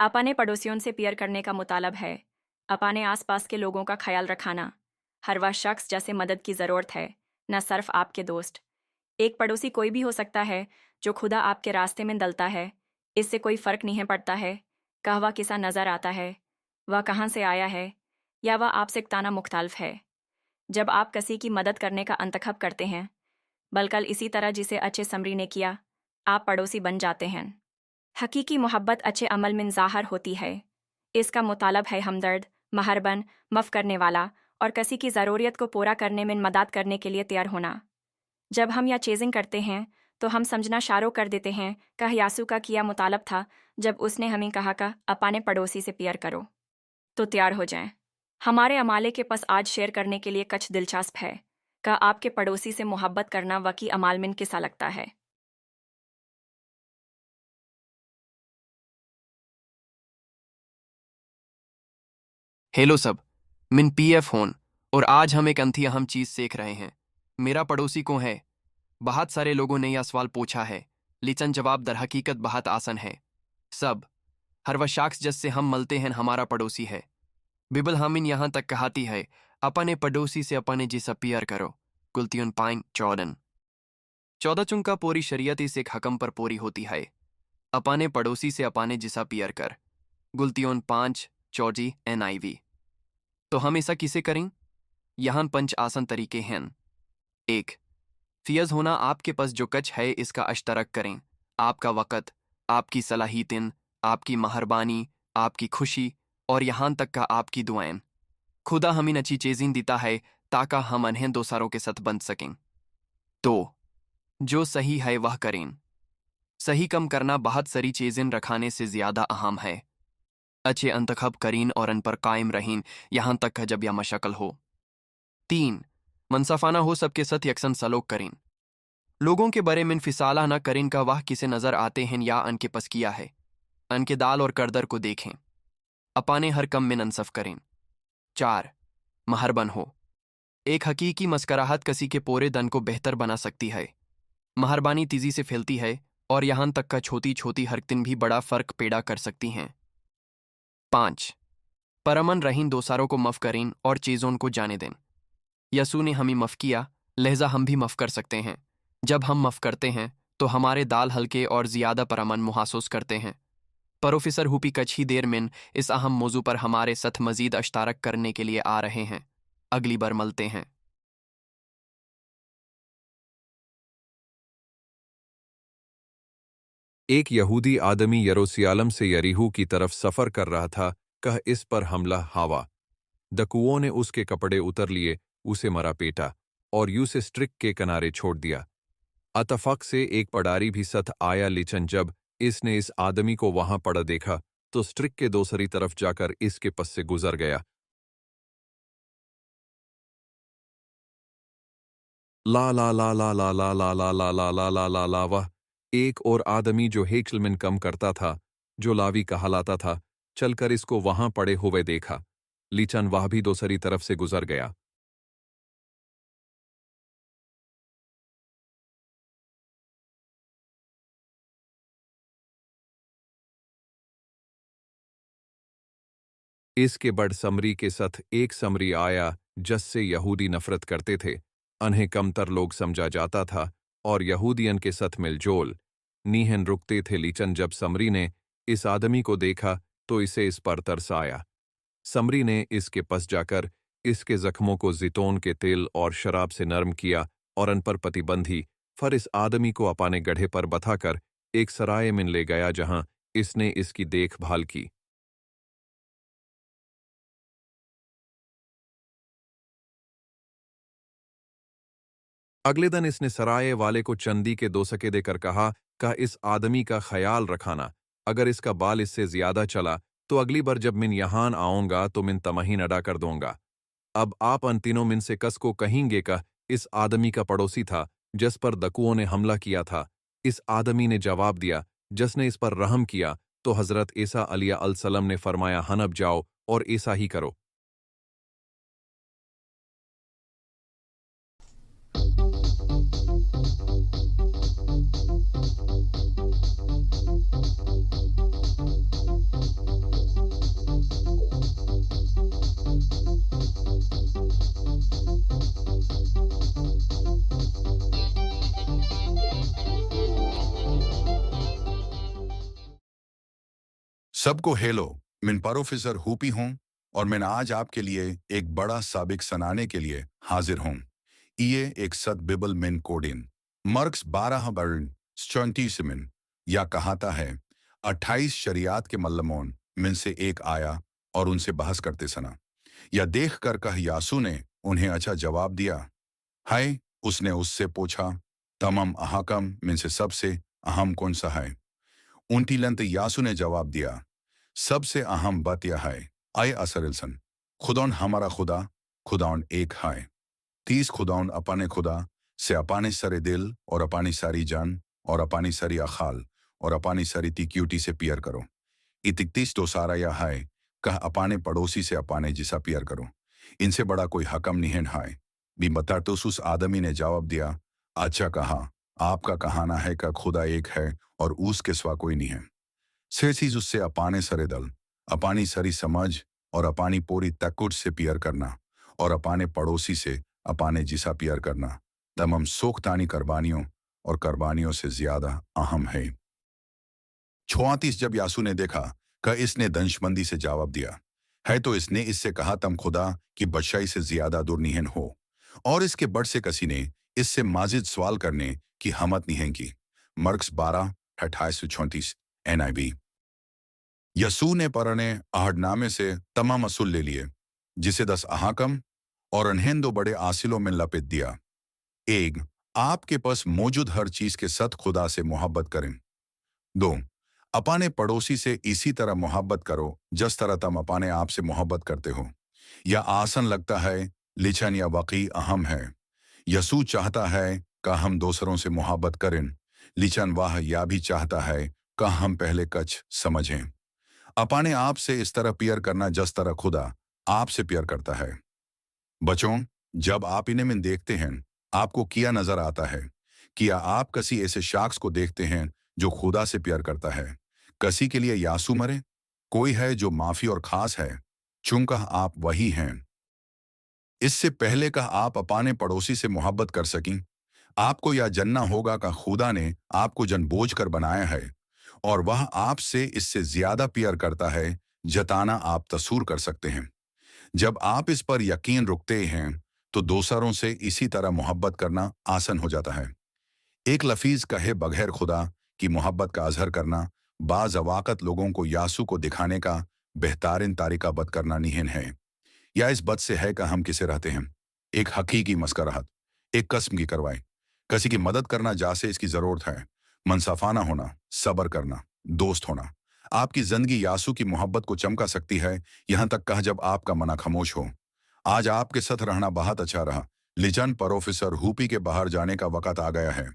अपने पड़ोसियों से प्यार करने का मतलब है अपने आसपास के लोगों का ख्याल रखाना। हर वह शख्स जैसे मदद की ज़रूरत है, न सिर्फ आपके दोस्त। एक पड़ोसी कोई भी हो सकता है जो खुदा आपके रास्ते में डलता है। इससे कोई फ़र्क नहीं पड़ता है कहवा किसा नज़र आता है, वह कहाँ से आया है, या वह आपसे कितना मुख्तलिफ है। जब आप किसी की मदद करने का इंतखाब करते हैं, बल्कि इसी तरह जिसे अच्छे समरी ने किया, आप पड़ोसी बन जाते हैं। हकीकी मोहब्बत अच्छे अमल में ज़ाहिर होती है। इसका मतलब है हमदर्द, महरबन, माफ़ करने वाला और किसी की ज़रूरियत को पूरा करने में मदद करने के लिए तैयार होना। जब हम यह चीज़ें करते हैं तो हम समझना शुरू कर देते हैं कि यासू का किया मुतालब था जब उसने हमें कहा कि अपने पड़ोसी से प्यार करो। तो तैयार हो जाएं। हमारे अमाले के पास आज शेयर करने के लिए कुछ दिलचस्प है कि आपके पड़ोसी से मोहब्बत करना वकी अमाल में किसा लगता है। हेलो सब, मिन पीएफ होन और आज हम एक अंथी अहम चीज सीख रहे हैं। मेरा पड़ोसी कौन है? बहुत सारे लोगों ने यह सवाल पूछा है, लेकिन जवाब दर हकीकत बहुत आसान है। सब, हर वह शख्स जिससे हम मिलते हैं हमारा पड़ोसी है। बिबल हमिन यहाँ तक कहती है, अपने पड़ोसी से अपने जैसा प्यार करो। गुलतियन पाइन 14 चुंका पूरी शरीयत इस एक हकम पर पूरी होती है, अपने पड़ोसी से अपने जैसा प्यार कर। गुलतियन 5 चौजी NIV। तो हम ऐसा किसे करें? यहाँ 5 आसान तरीके हैं। 1. फियज होना, आपके पास जो कच है इसका अश्तरक करें। आपका वक़्त, आपकी सलाहियतें, आपकी मेहरबानी, आपकी खुशी और यहाँ तक का आपकी दुआएं। खुदा हमें अच्छी चीज़ें देता है ताकि हम उन्हें दूसरों के साथ बंध सकें। 2. जो सही है वह करें। सही कम करना बहुत सारी चीज़ें रखाने से ज़्यादा अहम है। अच्छे अंतखब करें और उन पर कायम रहें यहाँ तक का जब यह मशक्ल हो। 3. मनसफाना हो सबके साथ यकसन सलूक करें। लोगों के बारे में फिसाला न करें का वाह किसे नजर आते हैं या अनके पस किया है। अनके दाल और करदर को देखें, अपने हर कम में नंसफ करें। 4. महरबन हो। एक हकीकी मस्कराहट किसी के पूरे दिन को बेहतर बना सकती है। महरबानी तेजी से फैलती है और यहाँ तक का छोटी छोटी हरकतें भी बड़ा फर्क पैदा कर सकती हैं। 5. परमन रहीन दोसारों को माफ करें और चीज़ों को जाने दें। यसू ने हमें माफ किया, लिहाजा हम भी माफ कर सकते हैं। जब हम माफ करते हैं तो हमारे दाल हल्के और ज़्यादा परमन महसूस करते हैं। प्रोफेसर हुपी कछ ही देर में इस अहम मौजू पर हमारे साथ मजीद अश्तारक करने के लिए आ रहे हैं। अगली बार मिलते हैं। एक यहूदी आदमी यरूशलेम से यरीहो की तरफ सफर कर रहा था, कह इस पर हमला हावा। डकुओं ने उसके कपड़े उतर लिए, उसे मरा पेटा और यूसे स्ट्रिक के किनारे छोड़ दिया। अतफक से एक पडारी भी सथ आया, लेकिन जब इसने इस आदमी को वहां पड़ा देखा तो स्ट्रिक के दूसरी तरफ जाकर इसके पस से गुजर गया। ला ला ला ला ला ला ला ला ला ला ला ला ला ला वह एक और आदमी जो हेक्सलमिन कम करता था, जो लावी कहलाता था, चलकर इसको वहां पड़े हुए देखा, लीचन वह भी दूसरी तरफ से गुजर गया। इसके बड़ समरी के साथ एक समरी आया जिससे यहूदी नफरत करते थे। उन्हें कमतर लोग समझा जाता था और यहूदियन के साथ मिलजोल नीहन रुकते थे। लीचन जब समरी ने इस आदमी को देखा तो इसे इस पर तरस आया। समरी ने इसके पास जाकर इसके जख्मों को जितोन के तेल और शराब से नरम किया और उन पर प्रतिबंधी फिर इस आदमी को अपने गढ़े पर बथाकर एक सराय में ले गया, जहां इसने इसकी देखभाल की। अगले दिन इसने सराय वाले को चंदी के 2 सके देकर कहा, इस आदमी का ख्याल रखाना, अगर इसका बाल इससे ज्यादा चला तो अगली बार जब मैं यहां आऊंगा तो मैं तमहीन अदा कर दूंगा। अब आप अन तीनों में से कस को कहेंगे का इस आदमी का पड़ोसी था जिस पर दकुओं ने हमला किया था। इस आदमी ने जवाब दिया, जिसने इस पर रहम किया तो हजरत ईसा अलैहिस्सलाम ने फरमाया, हनब जाओ और ऐसा ही करो। सबको हेलो, मैं प्रोफेसर हुपी हूँ और मैं आज आपके लिए एक बड़ा साबिक सुनाने के लिए हाजिर हूँ। ये एक सद बिबल मिन कोडिन मर्क्स 12 बर्न 34 मिन या कहाता है 28 शरियात के मल्लमोन मिन से एक आया और उनसे बहस करते सना। या देख कर कह यासू ने उन्हें अच्छा जवाब दिया। हाय, उसने उससे पूछा, तमाम अहाकम में से सबसे अहम कौन सा है? उनतीलंत यासू ने जवाब दिया, सबसे अहम बात यह है, आय असरसन खुदौन हमारा खुदा, खुदाउन एक है। 30 खुदाउन अपाने खुदा से अपाने सरे दिल और अपानी सारी जान और अपानी सारी अखाल और अपानी सारी तिक्यूटी से पियर करो। 31 तो सारा यह है, कह अपाने पड़ोसी से अपाने जिसा पियर करो। इनसे बड़ा कोई हकम निहन है। भी बतातुस उस आदमी ने जवाब दिया, अच्छा कहा, आपका कहाना है का खुदा एक है और उसके सिवा कोई नहीं है। से चीज उससे अपाने सरे दल, अपानी सरी समझ और अपानी पूरी तकुट से पियर करना और अपाने पड़ोसी से अपाने जिसा पियर करना तमाम सोखतानी करबानियों और करबानियों से ज्यादा अहम है। 34 जब यासू ने देखा कि इसने दंशमंदी से जवाब दिया है तो इसने इससे कहा, तम खुदा की बदशाही से ज्यादा दुर्निहन हो। और इसके बड़ से किसी ने इससे माजिद सवाल करने की हमत नहीं की। Marks 12 28-34 NIV। यसू ने परने आहडनामे से तमाम असूल ले लिए, जिसे 10 अहाकम और अनहें 2 बड़े आसिलों में लपेट दिया। एक, आपके पास मौजूद हर चीज के सत खुदा से मोहब्बत करें। 2, अपाने पड़ोसी से इसी तरह मोहब्बत करो जिस तरह तुम अपाने आप से मोहब्बत करते हो। यह आसान लगता है, लेकिन यह वाकई अहम है। यसू चाहता है कि हम दूसरों से मोहब्बत करें, लेकिन वह यह भी चाहता है कि हम पहले कच समझें। अपाने आप से इस तरह प्यार करना जिस तरह खुदा आपसे प्यार करता है। बच्चों, जब आप इन्हें में देखते हैं, आपको क्या नजर आता है? क्या आप किसी ऐसे शख्स को देखते हैं जो खुदा से प्यार करता है? किसी के लिए यासू मरे? कोई है जो माफी और खास है? चूंकि आप वही हैं। इससे पहले का आप अपने पड़ोसी से मोहब्बत कर सकें, आपको यह जानना होगा कि खुदा ने आपको जानबूझ कर बनाया है और वह आपसे इससे ज्यादा प्यार करता है जताना आप तस्वूर कर सकते हैं। जब आप इस पर यकीन रखते हैं तो दूसरों से इसी तरह मोहब्बत करना आसान हो जाता है। एक लफीज कहे बगैर खुदा की मोहब्बत का अजहर करना बाज अवाकत लोगों को यासू को दिखाने का बेहतरीन तरीका बद करना निहन है। या इस बद से है कि हम किसे रहते हैं, एक हकीकी मस्कराहट, एक कस्म की करवाए, किसी की मदद करना जैसे इसकी जरूरत है, मनसाफाना होना, सब्र करना, दोस्त होना। आपकी जिंदगी यासू की मोहब्बत को चमका सकती है, यहां तक कहा जब आपका मना खामोश हो। आज आपके साथ रहना बहुत अच्छा रहा, लेकिन प्रोफेसर हुपी के बाहर जाने का वक्त आ गया है।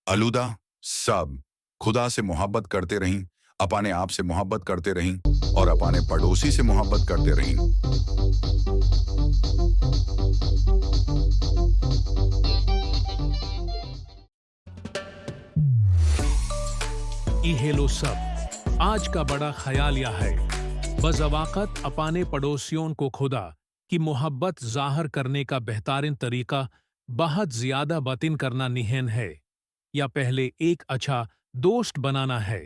अलुदा सब, खुदा से मोहब्बत करते रहीं, अपने आप से मोहब्बत करते रहीं और अपने पड़ोसी से मोहब्बत करते रहीं। ई हेलो सब, आज का बड़ा ख्याल यह है, बज़वाक़त अपाने पड़ोसियों को खुदा की मोहब्बत ज़ाहिर करने का बेहतरीन तरीका बहुत ज़्यादा बातिन करना निहन है, या पहले एक अच्छा दोस्त बनाना है।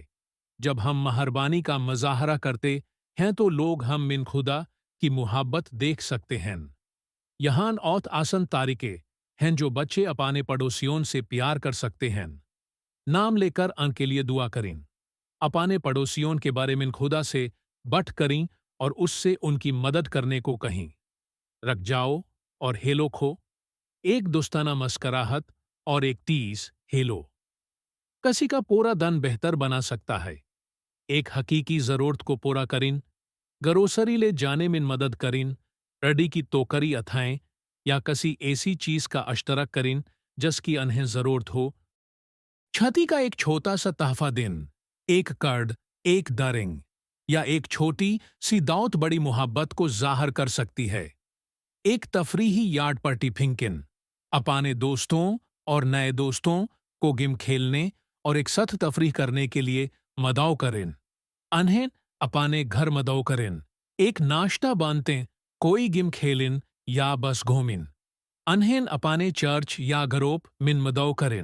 जब हम मेहरबानी का मुज़ाहरा करते हैं तो लोग हम मिन खुदा की मोहब्बत देख सकते हैं। यहाँ और आसान तरीके हैं जो बच्चे अपाने पड़ोसियों से प्यार कर सकते हैं। नाम लेकर उनके लिए दुआ करें, अपाने पड़ोसियों के बारे में खुदा से बट करें और उससे उनकी मदद करने को कहें। रख जाओ और हेलो खो, एक दोस्ताना मस्कराहट और एक तीस हेलो किसी का पूरा दिन बेहतर बना सकता है। एक हकीकी जरूरत को पूरा करें, ग्रोसरी ले जाने में मदद करें, रडी की टोकरी अथाएं या किसी ऐसी चीज का अश्तरक करें जिसकी उन्हें जरूरत हो। छठी का एक छोटा सा तहफा दिन, एक कार्ड, एक दरिंग या एक छोटी सी दावत बड़ी मोहब्बत को जाहिर कर सकती है। एक तफरीही यार्ड पार्टी फिंकिन, अपाने दोस्तों और नए दोस्तों को गेम खेलने और एक साथ तफरीह करने के लिए मदाओ करें। अनहें अपाने घर मदाओ करें, एक नाश्ता बांधते, कोई गेम खेलें या बस घूमिन। अनहें अपाने चर्च या घरोप मिन मदाओ करें।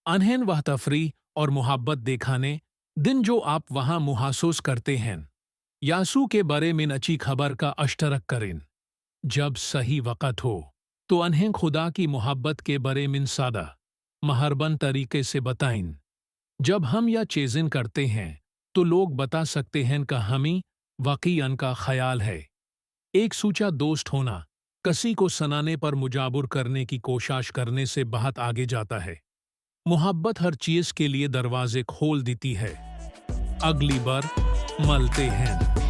अनहें वह तफरीह और मोहब्बत दिखाने दिन जो आप वहां महसूस करते हैं। यासू के बारे में अच्छी खबर का अश्तरक करें। जब सही वक़्त हो तो उन्हें खुदा की मोहब्बत के बारे में सादा महरबन तरीके से बताएं। जब हम यह चीज़ें करते हैं तो लोग बता सकते हैं कि हमें वाकई उनका ख्याल है। एक सूचा दोस्त होना किसी को सुनाने पर मुजाबुर करने की कोशिश करने से बहुत आगे जाता है। मोहब्बत हर चीज़ के लिए दरवाजे खोल देती है। अगली बार मिलते हैं।